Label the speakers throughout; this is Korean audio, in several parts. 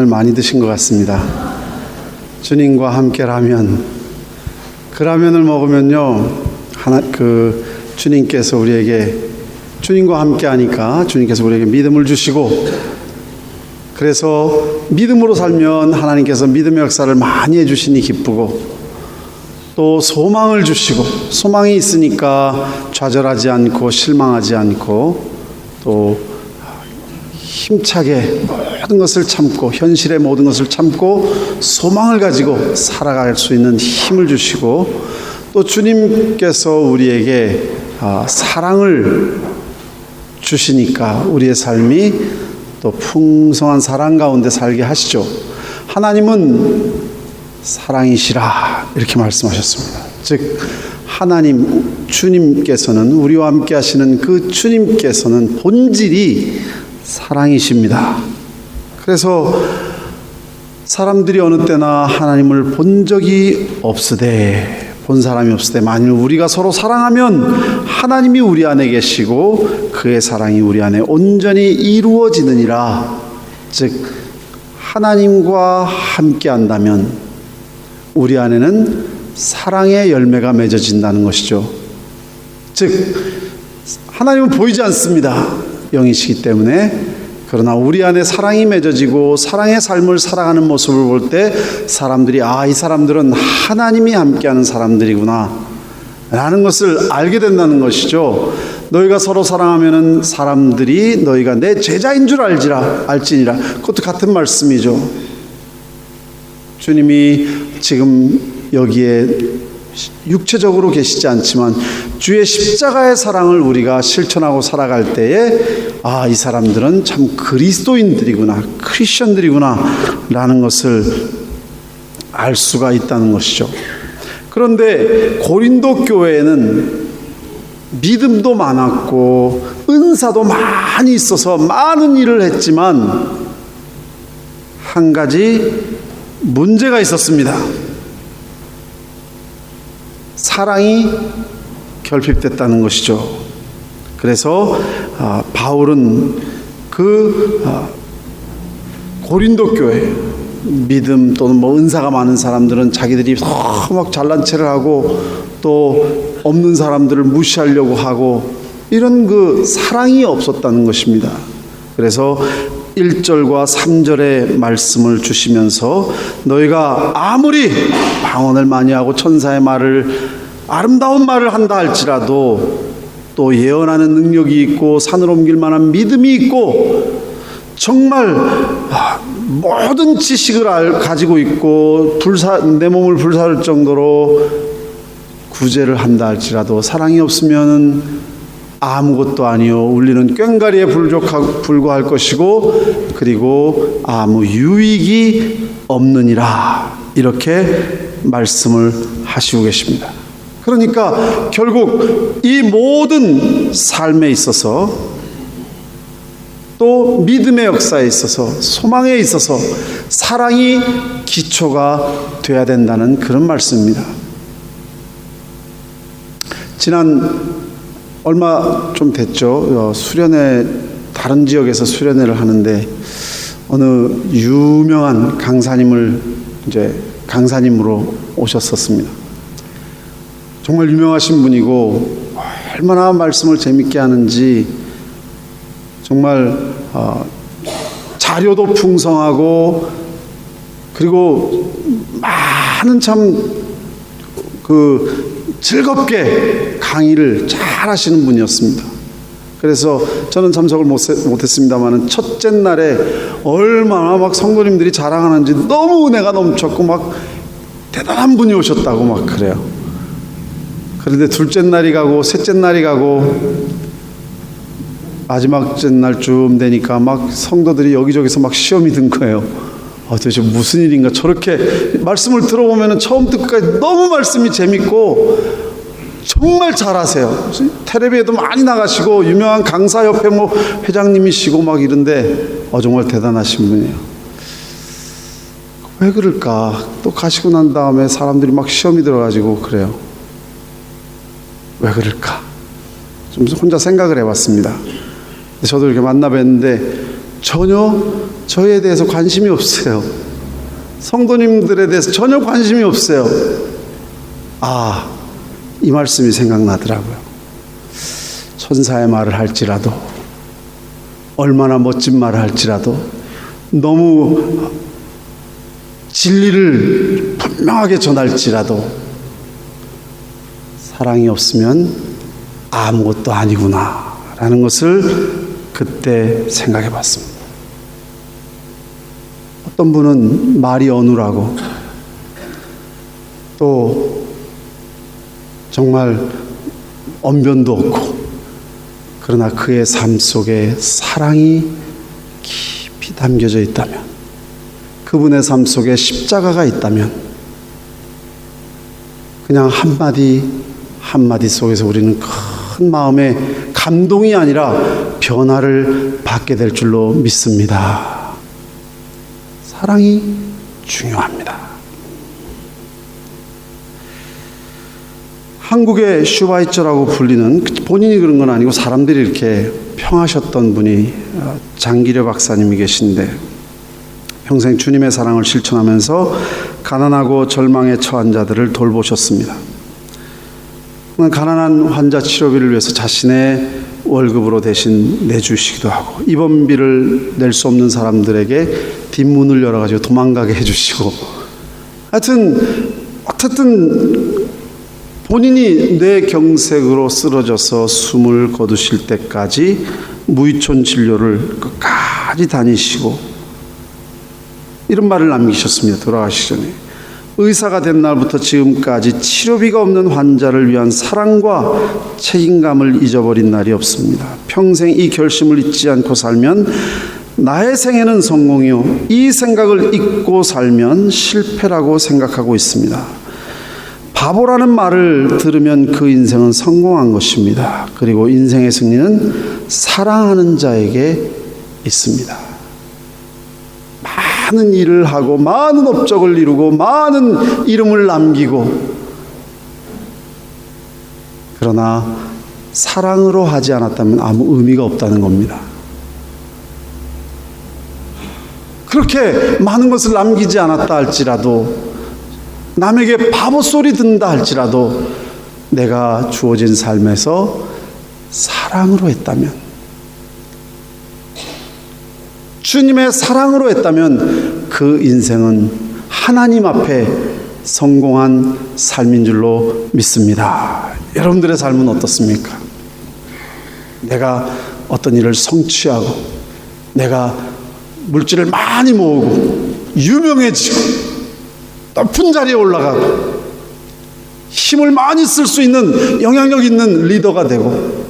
Speaker 1: 많이 드신 것 같습니다. 주님과 함께 라면, 그 라면을 먹으면요, 주님께서 우리에게, 주님과 함께 하니까 주님께서 우리에게 믿음을 주시고, 그래서 믿음으로 살면 하나님께서 믿음의 역사를 많이 해주시니 기쁘고, 또 소망을 주시고, 소망이 있으니까 좌절하지 않고 실망하지 않고, 또 힘차게 모든 것을 참고, 현실의 모든 것을 참고 소망을 가지고 살아갈 수 있는 힘을 주시고, 또 주님께서 우리에게 사랑을 주시니까 우리의 삶이 또 풍성한 사랑 가운데 살게 하시죠. 하나님은 사랑이시라 이렇게 말씀하셨습니다. 즉 하나님, 주님께서는, 우리와 함께 하시는 그 주님께서는 본질이 사랑이십니다. 그래서 사람들이 어느 때나 하나님을 본 적이 없으되, 본 사람이 없으되, 만일 우리가 서로 사랑하면 하나님이 우리 안에 계시고 그의 사랑이 우리 안에 온전히 이루어지느니라. 즉 하나님과 함께 한다면 우리 안에는 사랑의 열매가 맺어진다는 것이죠. 즉 하나님은 보이지 않습니다. 영이시기 때문에. 그러나 우리 안에 사랑이 맺어지고 사랑의 삶을 살아가는 모습을 볼 때 사람들이 이 사람들은 하나님이 함께하는 사람들이구나 라는 것을 알게 된다는 것이죠. 너희가 서로 사랑하면은 사람들이 너희가 내 제자인 줄 알지니라. 그것도 같은 말씀이죠. 주님이 지금 여기에 육체적으로 계시지 않지만 주의 십자가의 사랑을 우리가 실천하고 살아갈 때에 이 사람들은 참 그리스도인들이구나, 크리스천들이구나 라는 것을 알 수가 있다는 것이죠. 그런데 고린도 교회에는 믿음도 많았고 은사도 많이 있어서 많은 일을 했지만 한 가지 문제가 있었습니다. 사랑이 결핍됐다는 것이죠. 그래서 바울은 고린도 교회, 믿음 또는 은사가 많은 사람들은 자기들이 막 잘난 체를 하고 또 없는 사람들을 무시하려고 하고 이런 사랑이 없었다는 것입니다. 그래서 1절과 3절의 말씀을 주시면서 너희가 아무리 방언을 많이 하고 천사의 말을, 아름다운 말을 한다 할지라도 또 예언하는 능력이 있고 산을 옮길 만한 믿음이 있고 정말 모든 지식을 가지고 있고 내 몸을 불사를 정도로 구제를 한다 할지라도 사랑이 없으면 아무것도 아니요 울리는 꽹과리에 불과할 것이고 그리고 아무 유익이 없느니라 이렇게 말씀을 하시고 계십니다. 그러니까 결국 이 모든 삶에 있어서 또 믿음의 역사에 있어서 소망에 있어서 사랑이 기초가 돼야 된다는 그런 말씀입니다. 지난 얼마 좀 됐죠. 수련회, 다른 지역에서 수련회를 하는데 어느 유명한 강사님을 강사님으로 오셨었습니다. 정말 유명하신 분이고 얼마나 말씀을 재밌게 하는지 정말 자료도 풍성하고 그리고 많은 즐겁게 강의를 잘 하시는 분이었습니다. 그래서 저는 참석을 못했습니다만 첫째 날에 얼마나 막 성도님들이 자랑하는지 너무 은혜가 넘쳤고 막 대단한 분이 오셨다고 막 그래요. 그런데 둘째 날이 가고 셋째 날이 가고 마지막째 날쯤 되니까 막 성도들이 여기저기서 막 시험이 든 거예요. 도대체 무슨 일인가. 저렇게 말씀을 들어보면 처음부터 끝까지 너무 말씀이 재밌고 정말 잘하세요. 텔레비에도 많이 나가시고 유명한 강사협회 회장님이시고 막 이런데 정말 대단하신 분이에요. 왜 그럴까? 또 가시고 난 다음에 사람들이 막 시험이 들어가지고 그래요. 왜 그럴까? 좀 혼자 생각을 해봤습니다. 저도 이렇게 만나 뵀는데 전혀 저희에 대해서 관심이 없어요. 성도님들에 대해서 전혀 관심이 없어요. 이 말씀이 생각나더라고요. 천사의 말을 할지라도, 얼마나 멋진 말을 할지라도, 너무 진리를 분명하게 전할지라도 사랑이 없으면 아무것도 아니구나 라는 것을 그때 생각해 봤습니다. 어떤 분은 말이 어눌하고 또 정말 언변도 없고, 그러나 그의 삶 속에 사랑이 깊이 담겨져 있다면, 그분의 삶 속에 십자가가 있다면, 그냥 한마디 한마디 속에서 우리는 큰 마음의 감동이 아니라 변화를 받게 될 줄로 믿습니다. 사랑이 중요합니다. 한국의 슈바이처라고 불리는, 본인이 그런 건 아니고 사람들이 이렇게 평하셨던 분이 장기려 박사님이 계신데, 평생 주님의 사랑을 실천하면서 가난하고 절망에 처한 자들을 돌보셨습니다. 가난한 환자 치료비를 위해서 자신의 월급으로 대신 내주시기도 하고, 입원비를 낼 수 없는 사람들에게 뒷문을 열어가지고 도망가게 해주시고, 하여튼 본인이 뇌경색으로 쓰러져서 숨을 거두실 때까지 무의촌 진료를 끝까지 다니시고, 이런 말을 남기셨습니다. 돌아가시기 전에. 의사가 된 날부터 지금까지 치료비가 없는 환자를 위한 사랑과 책임감을 잊어버린 날이 없습니다. 평생 이 결심을 잊지 않고 살면 나의 생애는 성공이요, 이 생각을 잊고 살면 실패라고 생각하고 있습니다. 바보라는 말을 들으면 그 인생은 성공한 것입니다. 그리고 인생의 승리는 사랑하는 자에게 있습니다. 많은 일을 하고 많은 업적을 이루고 많은 이름을 남기고, 그러나 사랑으로 하지 않았다면 아무 의미가 없다는 겁니다. 그렇게 많은 것을 남기지 않았다 할지라도, 남에게 바보 소리 듣는다 할지라도, 내가 주어진 삶에서 사랑으로 했다면, 주님의 사랑으로 했다면 그 인생은 하나님 앞에 성공한 삶인 줄로 믿습니다. 여러분들의 삶은 어떻습니까? 내가 어떤 일을 성취하고, 내가 물질을 많이 모으고, 유명해지고, 높은 자리에 올라가고, 힘을 많이 쓸 수 있는 영향력 있는 리더가 되고,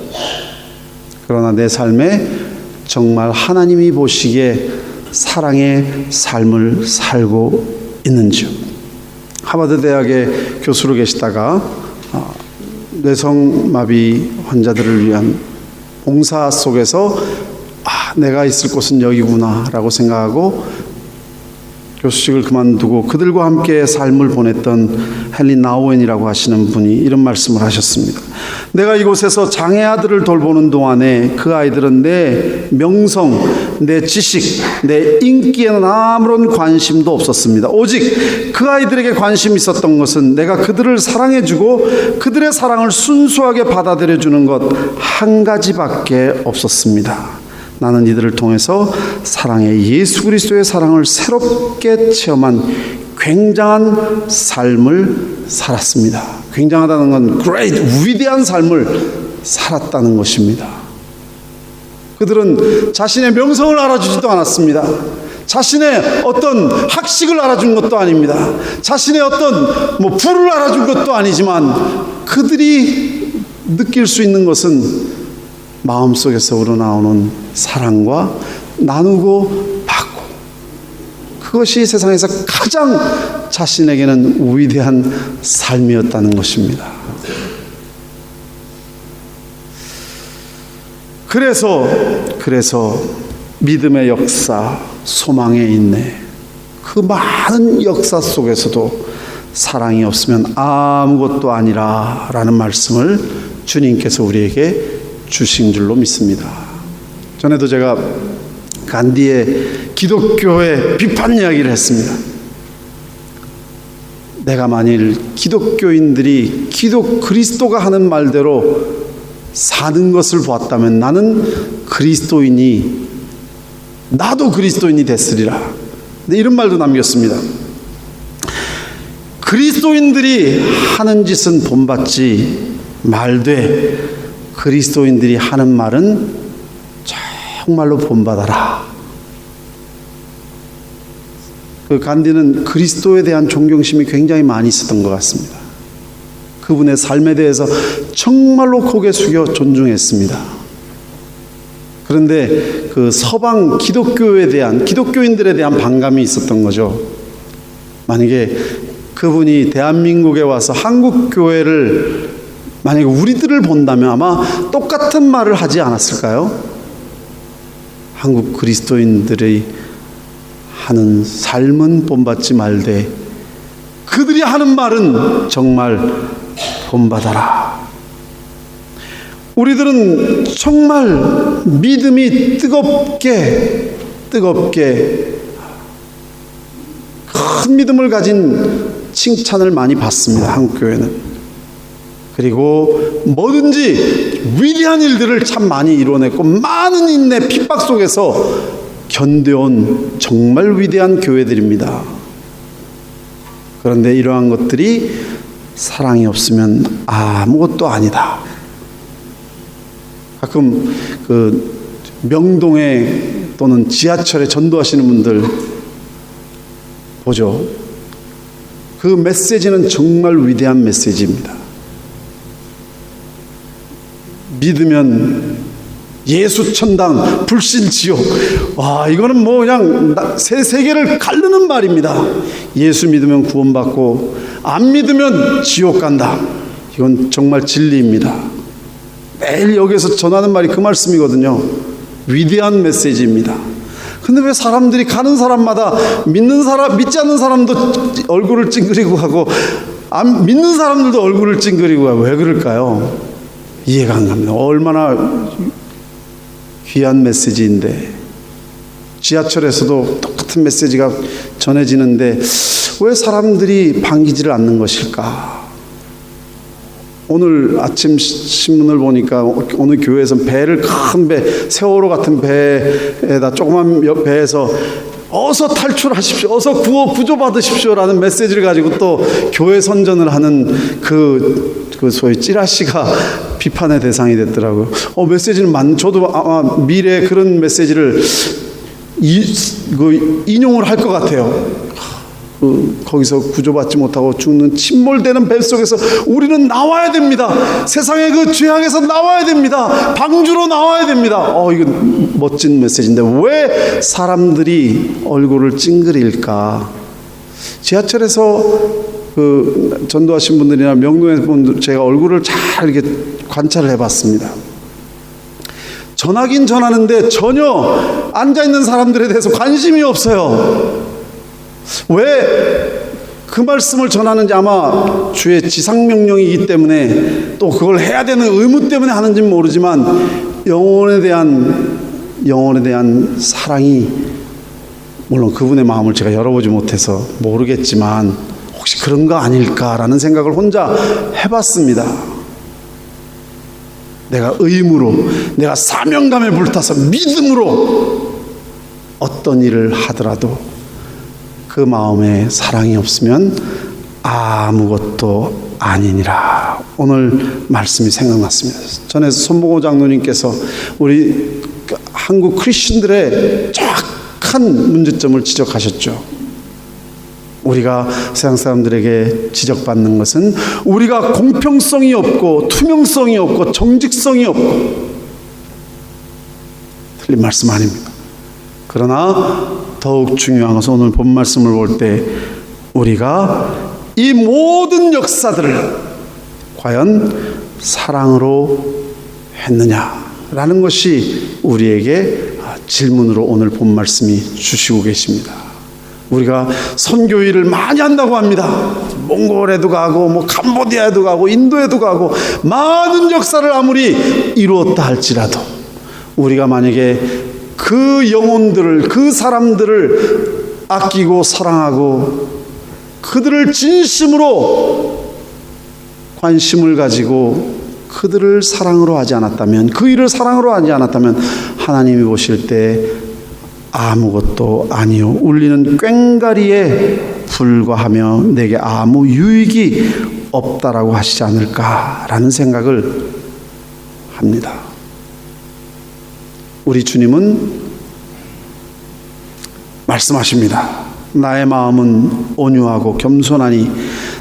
Speaker 1: 그러나 내 삶에 정말 하나님이 보시기에 사랑의 삶을 살고 있는지요? 하버드 대학의 교수로 계시다가 뇌성마비 환자들을 위한 봉사 속에서 내가 있을 곳은 여기구나 라고 생각하고 교수직을 그만두고 그들과 함께 삶을 보냈던 헨리 나우엔이라고 하시는 분이 이런 말씀을 하셨습니다. 내가 이곳에서 장애 아들을 돌보는 동안에 그 아이들은 내 명성, 내 지식, 내 인기에는 아무런 관심도 없었습니다. 오직 그 아이들에게 관심이 있었던 것은 내가 그들을 사랑해주고 그들의 사랑을 순수하게 받아들여주는 것 한 가지밖에 없었습니다. 나는 이들을 통해서 사랑의 예수 그리스도의 사랑을 새롭게 체험한 굉장한 삶을 살았습니다. 굉장하다는 건 great, 위대한 삶을 살았다는 것입니다. 그들은 자신의 명성을 알아주지도 않았습니다. 자신의 어떤 학식을 알아준 것도 아닙니다. 자신의 어떤 부를 알아준 것도 아니지만, 그들이 느낄 수 있는 것은 마음속에서 우러나오는 사랑과 나누고 받고, 그것이 세상에서 가장 자신에게는 위대한 삶이었다는 것입니다. 그래서 믿음의 역사, 소망의 인내, 그 많은 역사 속에서도 사랑이 없으면 아무것도 아니라라는 말씀을 주님께서 우리에게 주신 줄로 믿습니다. 전에도 제가 간디의 기독교의 비판 이야기를 했습니다. 내가 만일 기독교인들이 그리스도가 하는 말대로 사는 것을 보았다면 나도 그리스도인이 됐으리라. 네, 이런 말도 남겼습니다. 그리스도인들이 하는 짓은 본받지 말되 그리스도인들이 하는 말은 정말로 본받아라. 그 간디는 그리스도에 대한 존경심이 굉장히 많이 있었던 것 같습니다. 그분의 삶에 대해서 정말로 고개 숙여 존중했습니다. 그런데 그 서방 기독교인들에 대한 반감이 있었던 거죠. 만약에 그분이 대한민국에 와서 한국 교회를 만약에 우리들을 본다면 아마 똑같은 말을 하지 않았을까요? 한국 그리스도인들의 하는 삶은 본받지 말되 그들이 하는 말은 정말 본받아라. 우리들은 정말 믿음이 뜨겁게 큰 믿음을 가진 칭찬을 많이 받습니다. 한국교회는. 그리고 뭐든지 위대한 일들을 참 많이 이뤄냈고 많은 인내 핍박 속에서 견뎌온 정말 위대한 교회들입니다. 그런데 이러한 것들이 사랑이 없으면 아무것도 아니다. 가끔 그 명동에 또는 지하철에 전도하시는 분들 보죠. 그 메시지는 정말 위대한 메시지입니다. 믿으면 예수 천당, 불신 지옥. 와, 이거는 뭐 그냥 세계를 가르는 말입니다. 예수 믿으면 구원받고 안 믿으면 지옥 간다. 이건 정말 진리입니다. 매일 여기서 전하는 말이 그 말씀이거든요. 위대한 메시지입니다. 근데 왜 사람들이 가는 사람마다 믿지 않는 사람도 얼굴을 찡그리고 하고 안 믿는 사람들도 얼굴을 찡그리고 하고 왜 그럴까요? 이해가 안 갑니다. 얼마나 귀한 메시지인데 지하철에서도 똑같은 메시지가 전해지는데 왜 사람들이 반기지를 않는 것일까? 오늘 아침 신문을 보니까 오늘 교회에서 큰 배, 세월호 같은 배에다 조그만 배에서 어서 탈출하십시오, 어서 구조받으십시오라는 메시지를 가지고 또 교회 선전을 하는 그 소위 찌라시가 비판의 대상이 됐더라고요. 메시지는 저도 아마 미래에 그런 메시지를 인용을 할 것 같아요. 거기서 구조받지 못하고 죽는 침몰되는 배 속에서 우리는 나와야 됩니다. 세상의 그 죄악에서 나와야 됩니다. 방주로 나와야 됩니다. 이건 멋진 메시지인데 왜 사람들이 얼굴을 찡그릴까? 지하철에서 전도하신 분들이나 명동의 분들 제가 얼굴을 잘 이렇게 관찰을 해봤습니다. 전하긴 전하는데 전혀 앉아있는 사람들에 대해서 관심이 없어요. 왜 그 말씀을 전하는지 아마 주의 지상명령이기 때문에 또 그걸 해야 되는 의무 때문에 하는지는 모르지만 영혼에 대한 사랑이 물론 그분의 마음을 제가 열어보지 못해서 모르겠지만 혹시 그런 거 아닐까라는 생각을 혼자 해봤습니다. 내가 의무로, 내가 사명감에 불타서 믿음으로 어떤 일을 하더라도 그 마음에 사랑이 없으면 아무것도 아니니라. 오늘 말씀이 생각났습니다. 전에 손보고 장로님께서 우리 한국 크리스천들의 정확한 문제점을 지적하셨죠. 우리가 세상 사람들에게 지적받는 것은 우리가 공평성이 없고 투명성이 없고 정직성이 없고, 틀린 말씀 아닙니다. 그러나 더욱 중요한 것은 오늘 본 말씀을 볼 때 우리가 이 모든 역사들을 과연 사랑으로 했느냐라는 것이 우리에게 질문으로 오늘 본 말씀이 주시고 계십니다. 우리가 선교 일을 많이 한다고 합니다. 몽골에도 가고 캄보디아에도 가고 인도에도 가고 많은 역사를 아무리 이루었다 할지라도 우리가 만약에 그 영혼들을, 그 사람들을 아끼고 사랑하고 그들을 진심으로 관심을 가지고 그들을 사랑으로 하지 않았다면, 그 일을 사랑으로 하지 않았다면 하나님이 보실 때 아무것도 아니요 울리는 꽹가리에 불과하며 내게 아무 유익이 없다라고 하시지 않을까라는 생각을 합니다. 우리 주님은 말씀하십니다. 나의 마음은 온유하고 겸손하니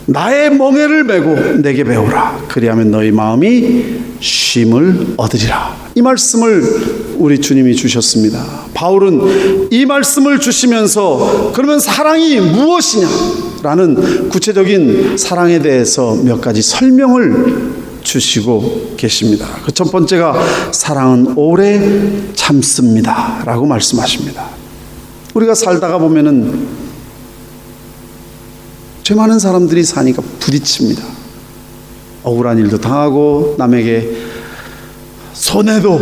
Speaker 1: 나의 멍에를 메고 내게 배우라. 그리하면 너희 마음이 쉼을 얻으리라. 이 말씀을 우리 주님이 주셨습니다. 바울은 이 말씀을 주시면서 그러면 사랑이 무엇이냐라는 구체적인 사랑에 대해서 몇 가지 설명을 주시고 계십니다. 그 첫 번째가 사랑은 오래 참습니다 라고 말씀하십니다. 우리가 살다가 보면은 죄 많은 사람들이 사니까 부딪힙니다. 억울한 일도 당하고 남에게 손해도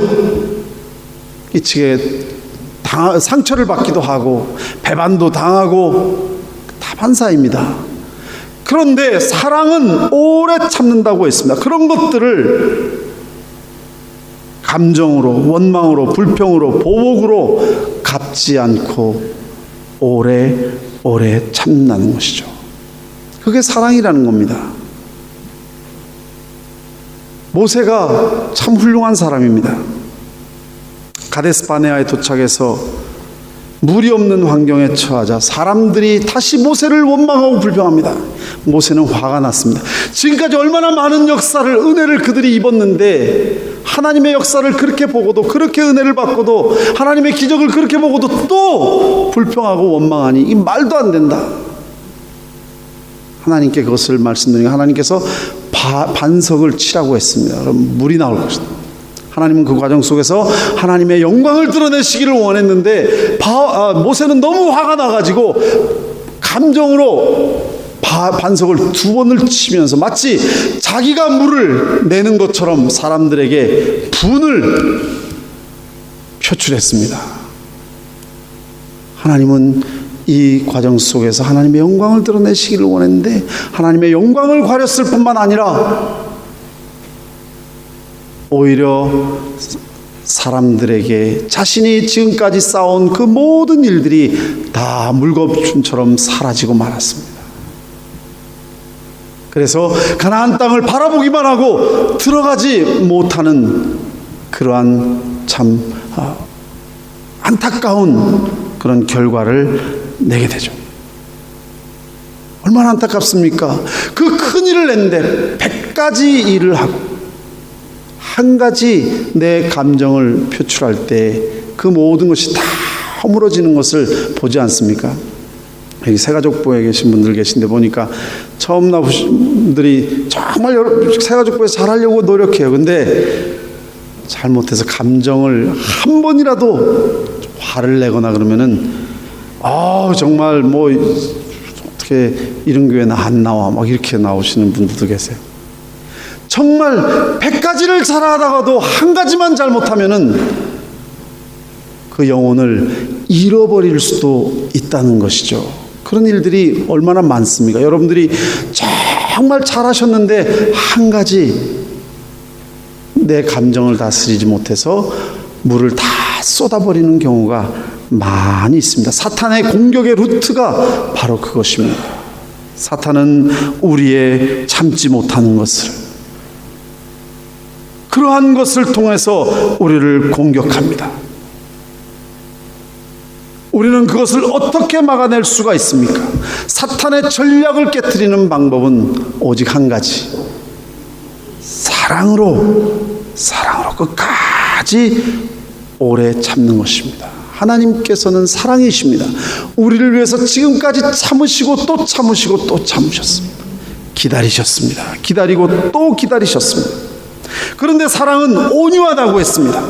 Speaker 1: 끼치게 상처를 받기도 하고 배반도 당하고 다반사입니다. 그런데 사랑은 오래 참는다고 했습니다. 그런 것들을 감정으로, 원망으로, 불평으로, 보복으로 갚지 않고 오래 참는다는 것이죠. 그게 사랑이라는 겁니다. 모세가 참 훌륭한 사람입니다. 가데스 바네아에 도착해서 물이 없는 환경에 처하자 사람들이 다시 모세를 원망하고 불평합니다. 모세는 화가 났습니다. 지금까지 얼마나 많은 역사를, 은혜를 그들이 입었는데 하나님의 역사를 그렇게 보고도, 그렇게 은혜를 받고도, 하나님의 기적을 그렇게 보고도 또 불평하고 원망하니 이 말도 안 된다. 하나님께 그것을 말씀드리니 하나님께서 반석을 치라고 했습니다. 그럼 물이 나올 것이다. 하나님은 그 과정 속에서 하나님의 영광을 드러내시기를 원했는데 모세는 너무 화가 나가지고 감정으로 반석을 2번을 치면서 마치 자기가 물을 내는 것처럼 사람들에게 분을 표출했습니다. 하나님은 이 과정 속에서 하나님의 영광을 드러내시기를 원했는데 하나님의 영광을 가렸을 뿐만 아니라 오히려 사람들에게 자신이 지금까지 쌓아온 그 모든 일들이 다 물거품처럼 사라지고 말았습니다. 그래서 가나안 땅을 바라보기만 하고 들어가지 못하는 그러한 참 안타까운 그런 결과를 내게 되죠. 얼마나 안타깝습니까? 그 큰 일을 냈는데 100가지 일을 하고 한 가지 내 감정을 표출할 때 그 모든 것이 다 허물어지는 것을 보지 않습니까? 여기 새가족부에 계신 분들 계신데 보니까 처음 나오신 분들이 정말 새가족부에 잘하려고 노력해요. 근데 잘못해서 감정을 한 번이라도 화를 내거나 그러면은 정말 뭐 어떻게 이런 교회는 안 나와 막 이렇게 나오시는 분들도 계세요. 정말 100가지를 잘하다가도 한 가지만 잘못하면은 그 영혼을 잃어버릴 수도 있다는 것이죠. 그런 일들이 얼마나 많습니까? 여러분들이 정말 잘하셨는데 한 가지 내 감정을 다스리지 못해서 물을 다 쏟아버리는 경우가 많이 있습니다. 사탄의 공격의 루트가 바로 그것입니다. 사탄은 우리의 참지 못하는 것을, 그러한 것을 통해서 우리를 공격합니다. 우리는 그것을 어떻게 막아낼 수가 있습니까? 사탄의 전략을 깨트리는 방법은 오직 한 가지, 사랑으로 끝까지 오래 참는 것입니다. 하나님께서는 사랑이십니다. 우리를 위해서 지금까지 참으시고 또 참으시고 또 참으셨습니다. 기다리셨습니다. 기다리고 또 기다리셨습니다. 그런데 사랑은 온유하다고 했습니다.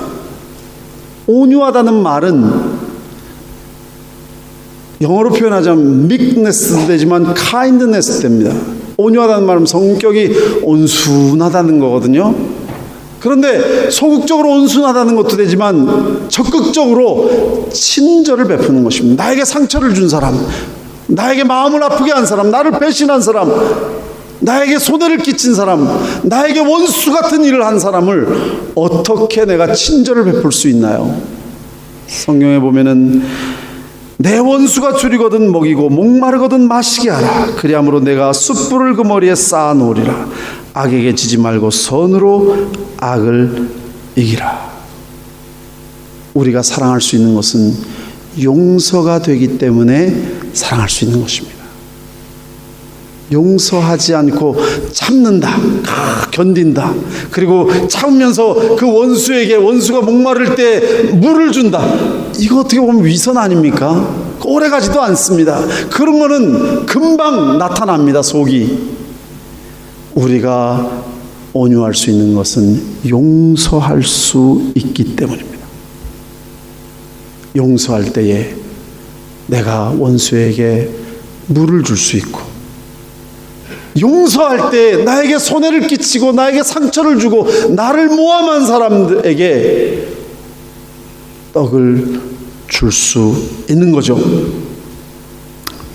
Speaker 1: 온유하다는 말은 영어로 표현하자면 meekness 되지만 kindness 됩니다. 온유하다는 말은 성격이 온순하다는 거거든요. 그런데 소극적으로 온순하다는 것도 되지만 적극적으로 친절을 베푸는 것입니다. 나에게 상처를 준 사람, 나에게 마음을 아프게 한 사람, 나를 배신한 사람, 나에게 손해를 끼친 사람, 나에게 원수 같은 일을 한 사람을 어떻게 내가 친절을 베풀 수 있나요? 성경에 보면은 내 원수가 줄이거든 먹이고 목마르거든 마시게 하라. 그리함으로 내가 숯불을 그 머리에 쌓아 놓으리라. 악에게 지지 말고 선으로 악을 이기라. 우리가 사랑할 수 있는 것은 용서가 되기 때문에 사랑할 수 있는 것입니다. 용서하지 않고 참는다, 견딘다, 그리고 참으면서 그 원수에게, 원수가 목마를 때 물을 준다. 이거 어떻게 보면 위선 아닙니까? 오래가지도 않습니다. 그런 거는 금방 나타납니다. 속이. 우리가 온유할 수 있는 것은 용서할 수 있기 때문입니다. 용서할 때에 내가 원수에게 물을 줄 수 있고, 용서할 때 나에게 손해를 끼치고 나에게 상처를 주고 나를 모함한 사람들에게 떡을 줄 수 있는 거죠.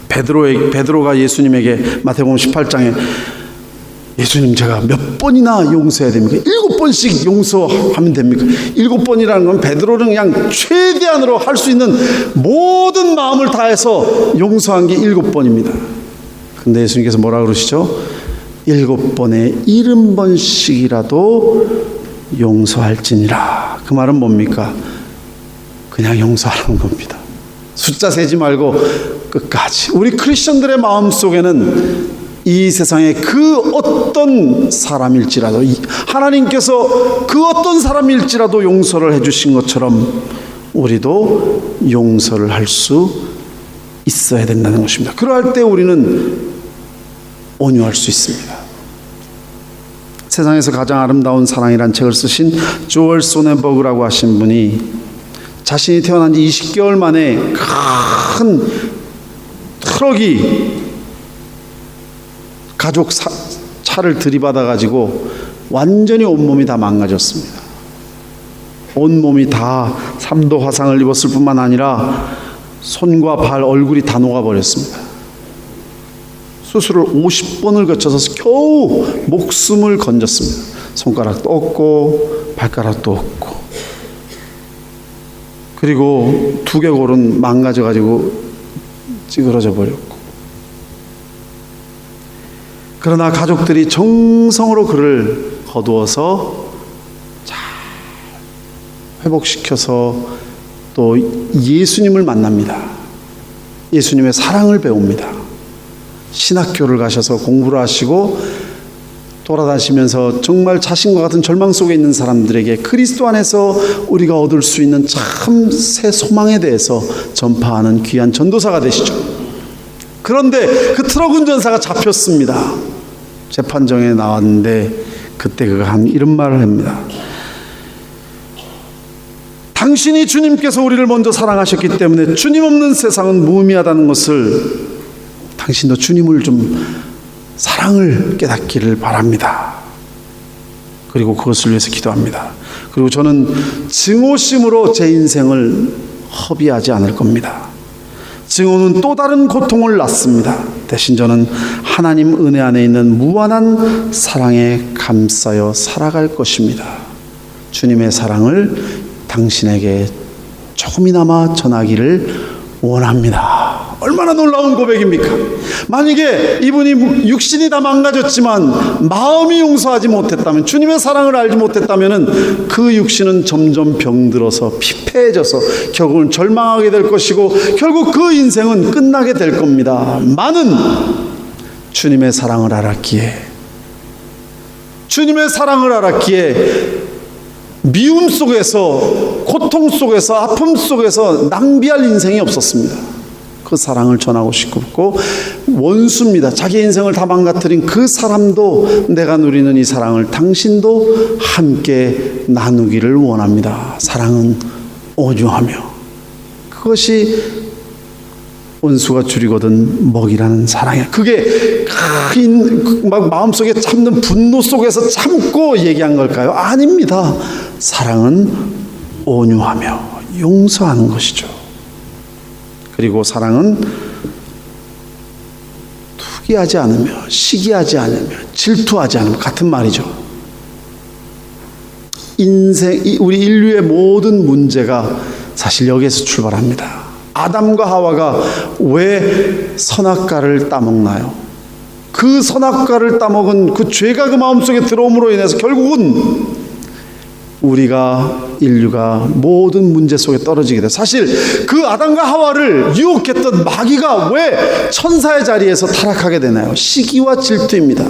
Speaker 1: 베드로가 예수님에게 마태복음 18장에 예수님, 제가 몇 번이나 용서해야 됩니까? 7번씩 용서하면 됩니까? 7번이라는 건 베드로는 그냥 최대한으로 할 수 있는 모든 마음을 다해서 용서한 게 7번입니다. 근데 예수님께서 뭐라 그러시죠? 7번에 70번씩이라도 용서할지니라. 그 말은 뭡니까? 그냥 용서하는 겁니다. 숫자 세지 말고 끝까지. 우리 크리스천들의 마음속에는 이 세상에 그 어떤 사람일지라도, 하나님께서 그 어떤 사람일지라도 용서를 해주신 것처럼 우리도 용서를 할 수 있어야 된다는 것입니다. 그러할 때 우리는 온유할 수 있습니다. 세상에서 가장 아름다운 사랑이란 책을 쓰신 조엘 소네버그라고 하신 분이 자신이 태어난 지 20개월 만에 큰 트럭이 가족 차를 들이받아 가지고 완전히 온몸이 다 망가졌습니다. 온몸이 다 3도 화상을 입었을 뿐만 아니라 손과 발, 얼굴이 다 녹아버렸습니다. 수술을 50번을 거쳐서 겨우 목숨을 건졌습니다. 손가락도 없고 발가락도 없고, 그리고 두개골은 망가져가지고 찌그러져 버렸고, 그러나 가족들이 정성으로 그를 거두어서 잘 회복시켜서 또 예수님을 만납니다. 예수님의 사랑을 배웁니다. 신학교를 가셔서 공부를 하시고 돌아다니시면서 정말 자신과 같은 절망 속에 있는 사람들에게 그리스도 안에서 우리가 얻을 수 있는 참 새 소망에 대해서 전파하는 귀한 전도사가 되시죠. 그런데 그 트럭 운전사가 잡혔습니다. 재판정에 나왔는데 그때 그가 한 이런 말을 합니다. 당신이 주님께서 우리를 먼저 사랑하셨기 때문에 주님 없는 세상은 무의미하다는 것을, 당신도 주님을 좀 사랑을 깨닫기를 바랍니다. 그리고 그것을 위해서 기도합니다. 그리고 저는 증오심으로 제 인생을 허비하지 않을 겁니다. 증오는 또 다른 고통을 낳습니다. 대신 저는 하나님 은혜 안에 있는 무한한 사랑에 감싸여 살아갈 것입니다. 주님의 사랑을 당신에게 조금이나마 전하기를 원합니다. 얼마나 놀라운 고백입니까? 만약에 이분이 육신이 다 망가졌지만 마음이 용서하지 못했다면, 주님의 사랑을 알지 못했다면 그 육신은 점점 병들어서 피폐해져서 결국은 절망하게 될 것이고 결국 그 인생은 끝나게 될 겁니다. 많은 주님의 사랑을 알았기에, 주님의 사랑을 알았기에 미움 속에서, 고통 속에서, 아픔 속에서 낭비할 인생이 없었습니다. 그 사랑을 전하고 싶고, 원수입니다. 자기 인생을 다 망가뜨린 그 사람도 내가 누리는 이 사랑을 당신도 함께 나누기를 원합니다. 사랑은 온유하며, 그것이 원수가 줄이거든 먹이라는 사랑이야. 그게 막 마음속에 참는 분노 속에서 참고 얘기한 걸까요? 아닙니다. 사랑은 온유하며 용서하는 것이죠. 그리고 사랑은 투기하지 않으며 시기하지 않으며 질투하지 않으며 같은 말이죠. 우리 인류의 모든 문제가 사실 여기에서 출발합니다. 아담과 하와가 왜 선악과를 따먹나요? 그 선악과를 따먹은 그 죄가 그 마음속에 들어옴으로 인해서 결국은 인류가 모든 문제 속에 떨어지게 돼요. 사실 그 아담과 하와를 유혹했던 마귀가 왜 천사의 자리에서 타락하게 되나요? 시기와 질투입니다.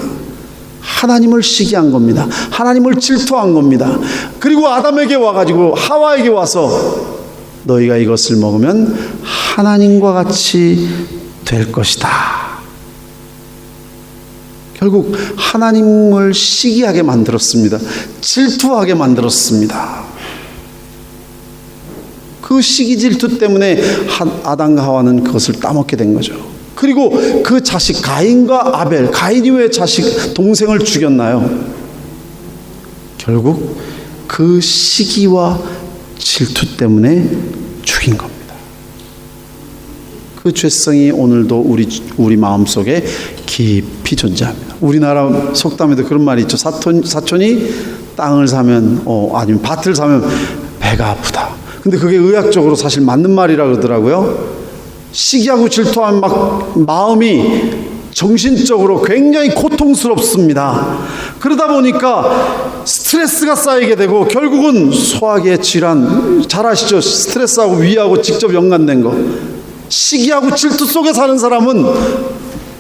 Speaker 1: 하나님을 시기한 겁니다. 하나님을 질투한 겁니다. 그리고 아담에게 와가지고 하와에게 와서 너희가 이것을 먹으면 하나님과 같이 될 것이다. 결국 하나님을 시기하게 만들었습니다. 질투하게 만들었습니다. 그 시기 질투 때문에 아담과 하와는 그것을 따먹게 된 거죠. 그리고 그 자식 가인과 아벨, 가인이 왜 자식 동생을 죽였나요? 결국 그 시기와 질투 때문에 죽인 겁니다. 그 죄성이 오늘도 우리 마음속에 깊이 존재합니다. 우리나라 속담에도 그런 말이 있죠. 사촌이 땅을 사면 아니면 밭을 사면 배가 아프다. 근데 그게 의학적으로 사실 맞는 말이라 그러더라고요. 시기하고 질투하면 막 마음이 정신적으로 굉장히 고통스럽습니다. 그러다 보니까 스트레스가 쌓이게 되고 결국은 소화기의 질환, 잘 아시죠? 스트레스하고 위하고 직접 연관된 거. 시기하고 질투 속에 사는 사람은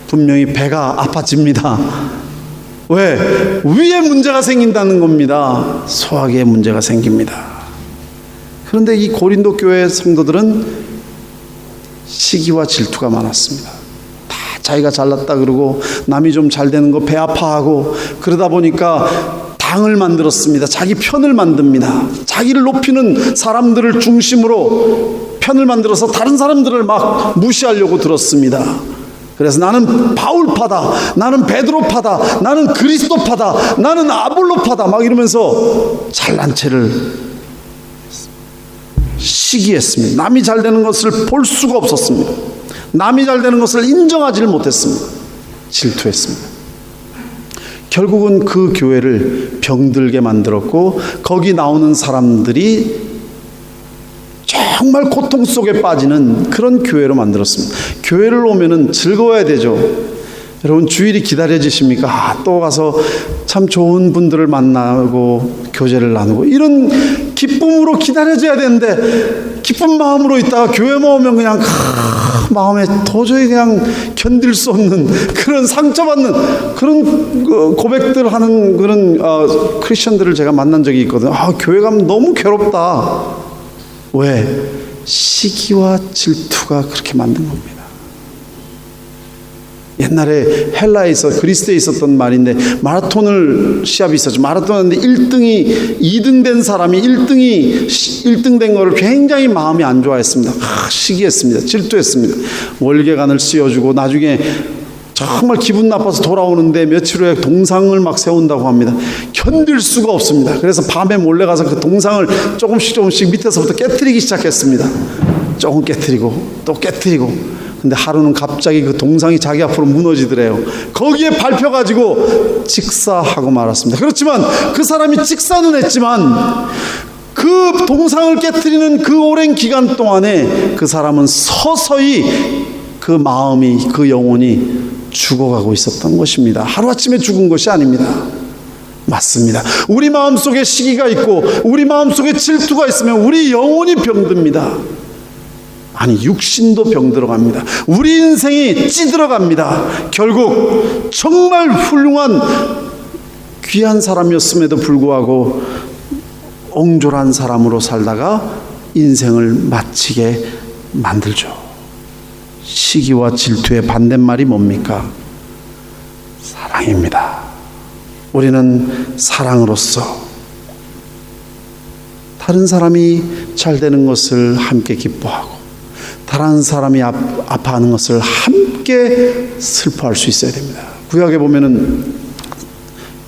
Speaker 1: 분명히 배가 아파집니다. 왜? 위에 문제가 생긴다는 겁니다. 소화기에 문제가 생깁니다. 그런데 이 고린도 교회 성도들은 시기와 질투가 많았습니다. 다 자기가 잘났다 그러고 남이 좀 잘 되는 거 배 아파하고 그러다 보니까 당을 만들었습니다. 자기 편을 만듭니다. 자기를 높이는 사람들을 중심으로 편을 만들어서 다른 사람들을 막 무시하려고 들었습니다. 그래서 나는 바울파다, 나는 베드로파다, 나는 그리스도파다, 나는 아볼로파다 막 이러면서 잘난 체를 시기했습니다. 남이 잘 되는 것을 볼 수가 없었습니다. 남이 잘 되는 것을 인정하지를 못했습니다. 질투했습니다. 결국은 그 교회를 병들게 만들었고 거기 나오는 사람들이 정말 고통 속에 빠지는 그런 교회로 만들었습니다. 교회를 오면은 즐거워야 되죠. 여러분 주일이 기다려지십니까? 또 가서 참 좋은 분들을 만나고 교제를 나누고 이런 기쁨으로 기다려져야 되는데 기쁜 마음으로 있다가 교회만 오면 그냥 마음에 도저히 그냥 견딜 수 없는 그런 상처받는 그런 고백들 하는 그런 크리스천들을 제가 만난 적이 있거든요. 교회 가면 너무 괴롭다. 왜? 시기와 질투가 그렇게 만든 겁니다. 옛날에 헬라에서 그리스에 있었던 말인데 마라톤을 시합이 있었죠. 마라톤인데 2등 된 사람이 1등 된 거를 굉장히 마음이 안 좋아했습니다. 시기했습니다. 질투했습니다. 월계관을 씌워주고 나중에 정말 기분 나빠서 돌아오는데 며칠 후에 동상을 막 세운다고 합니다. 견딜 수가 없습니다. 그래서 밤에 몰래 가서 그 동상을 조금씩 밑에서부터 깨트리기 시작했습니다. 조금 깨트리고 또 깨트리고. 근데 하루는 갑자기 그 동상이 자기 앞으로 무너지더래요. 거기에 밟혀가지고 직사하고 말았습니다. 그렇지만 그 사람이 직사는 했지만 그 동상을 깨트리는 그 오랜 기간 동안에 그 사람은 서서히 그 마음이, 그 영혼이 죽어가고 있었던 것입니다. 하루아침에 죽은 것이 아닙니다. 맞습니다. 우리 마음속에 시기가 있고 우리 마음속에 질투가 있으면 우리 영혼이 병듭니다. 아니 육신도 병들어갑니다. 우리 인생이 찌들어갑니다. 결국 정말 훌륭한 귀한 사람이었음에도 불구하고 옹졸한 사람으로 살다가 인생을 마치게 만들죠. 시기와 질투의 반대말이 뭡니까? 사랑입니다. 우리는 사랑으로서 다른 사람이 잘 되는 것을 함께 기뻐하고 다른 사람이 아파하는 것을 함께 슬퍼할 수 있어야 됩니다. 구약에 보면은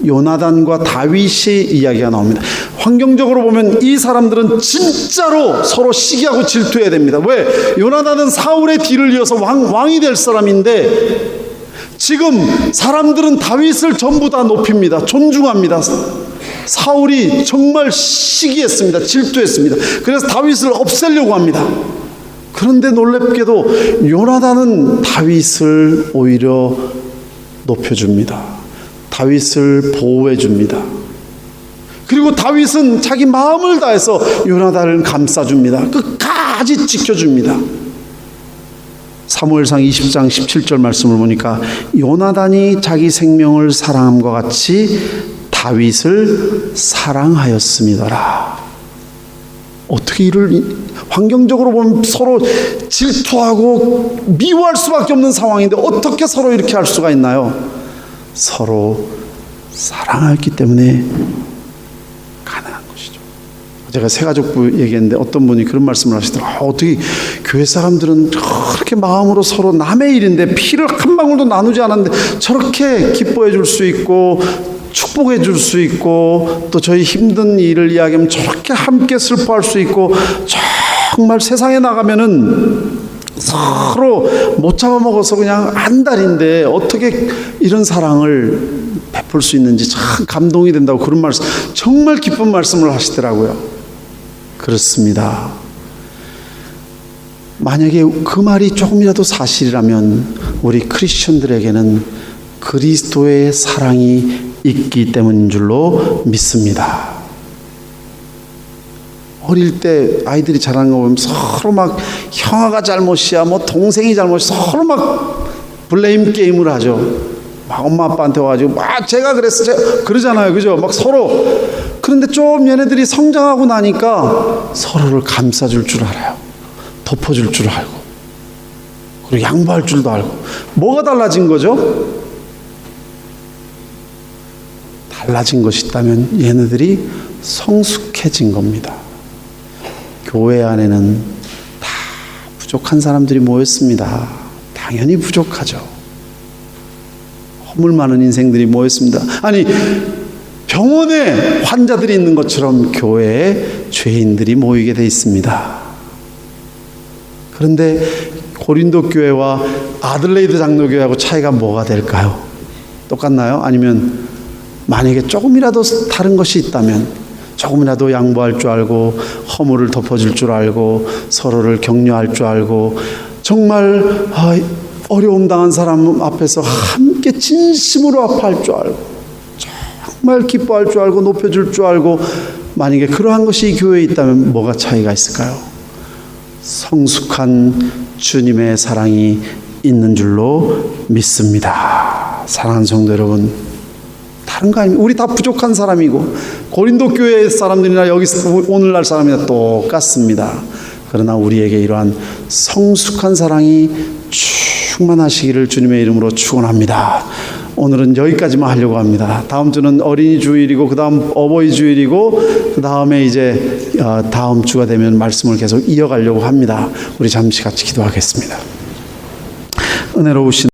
Speaker 1: 요나단과 다윗의 이야기가 나옵니다. 환경적으로 보면 이 사람들은 진짜로 서로 시기하고 질투해야 됩니다. 왜? 요나단은 사울의 뒤를 이어서 왕이 될 사람인데 지금 사람들은 다윗을 전부 다 높입니다. 존중합니다. 사울이 정말 시기했습니다. 질투했습니다. 그래서 다윗을 없애려고 합니다. 그런데 놀랍게도 요나단은 다윗을 오히려 높여줍니다. 다윗을 보호해 줍니다. 그리고 다윗은 자기 마음을 다해서 요나단을 감싸줍니다. 끝까지 지켜줍니다. 사무엘상 20장 17절 말씀을 보니까 요나단이 자기 생명을 사랑함과 같이 다윗을 사랑하였음이더라. 어떻게 이를 환경적으로 보면 서로 질투하고 미워할 수밖에 없는 상황인데 어떻게 서로 이렇게 할 수가 있나요? 서로 사랑했기 때문에 가능한 것이죠. 제가 새가족부 얘기했는데 어떤 분이 그런 말씀을 하시더라고요. 어떻게 교회 사람들은 그렇게 마음으로 서로 남의 일인데 피를 한 방울도 나누지 않았는데 저렇게 기뻐해 줄 수 있고 축복해 줄 수 있고 또 저희 힘든 일을 이야기하면 저렇게 함께 슬퍼할 수 있고 정말 세상에 나가면은 서로 못 잡아먹어서 그냥 안달인데 어떻게 이런 사랑을 베풀 수 있는지 참 감동이 된다고 그런 말씀, 정말 기쁜 말씀을 하시더라고요. 그렇습니다. 만약에 그 말이 조금이라도 사실이라면 우리 크리스천들에게는 그리스도의 사랑이 있기 때문인 줄로 믿습니다. 어릴 때 아이들이 자라는 거 보면 서로 막 형아가 잘못이야, 뭐 동생이 잘못이야, 서로 막 블레임 게임을 하죠. 막 엄마 아빠한테 와가지고 막 제가 그랬어, 제가 그러잖아요, 그죠? 막 서로. 그런데 좀 얘네들이 성장하고 나니까 서로를 감싸줄 줄 알아요. 덮어줄 줄 알고, 그리고 양보할 줄도 알고. 뭐가 달라진 거죠? 달라진 것이 있다면 얘네들이 성숙해진 겁니다. 교회 안에는 다 부족한 사람들이 모였습니다. 당연히 부족하죠. 허물 많은 인생들이 모였습니다. 아니, 병원에 환자들이 있는 것처럼 교회에 죄인들이 모이게 돼 있습니다. 그런데 고린도 교회와 아들레이드 장로교회하고 차이가 뭐가 될까요? 똑같나요? 아니면 만약에 조금이라도 다른 것이 있다면 조금이라도 양보할 줄 알고 허물을 덮어줄 줄 알고 서로를 격려할 줄 알고 정말 어려움 당한 사람 앞에서 함께 진심으로 아파할 줄 알고 정말 기뻐할 줄 알고 높여줄 줄 알고 만약에 그러한 것이 이 교회에 있다면 뭐가 차이가 있을까요? 성숙한 주님의 사랑이 있는 줄로 믿습니다. 사랑하는 성도 여러분, 다른 거 아닙니까? 우리 다 부족한 사람이고 고린도 교회 사람들이나 여기 오늘날 사람이나 똑같습니다. 그러나 우리에게 이러한 성숙한 사랑이 충만하시기를 주님의 이름으로 축원합니다. 오늘은 여기까지만 하려고 합니다. 다음 주는 어린이 주일이고 그 다음 어버이 주일이고 그 다음에 이제 다음 주가 되면 말씀을 계속 이어가려고 합니다. 우리 잠시 같이 기도하겠습니다. 은혜로우신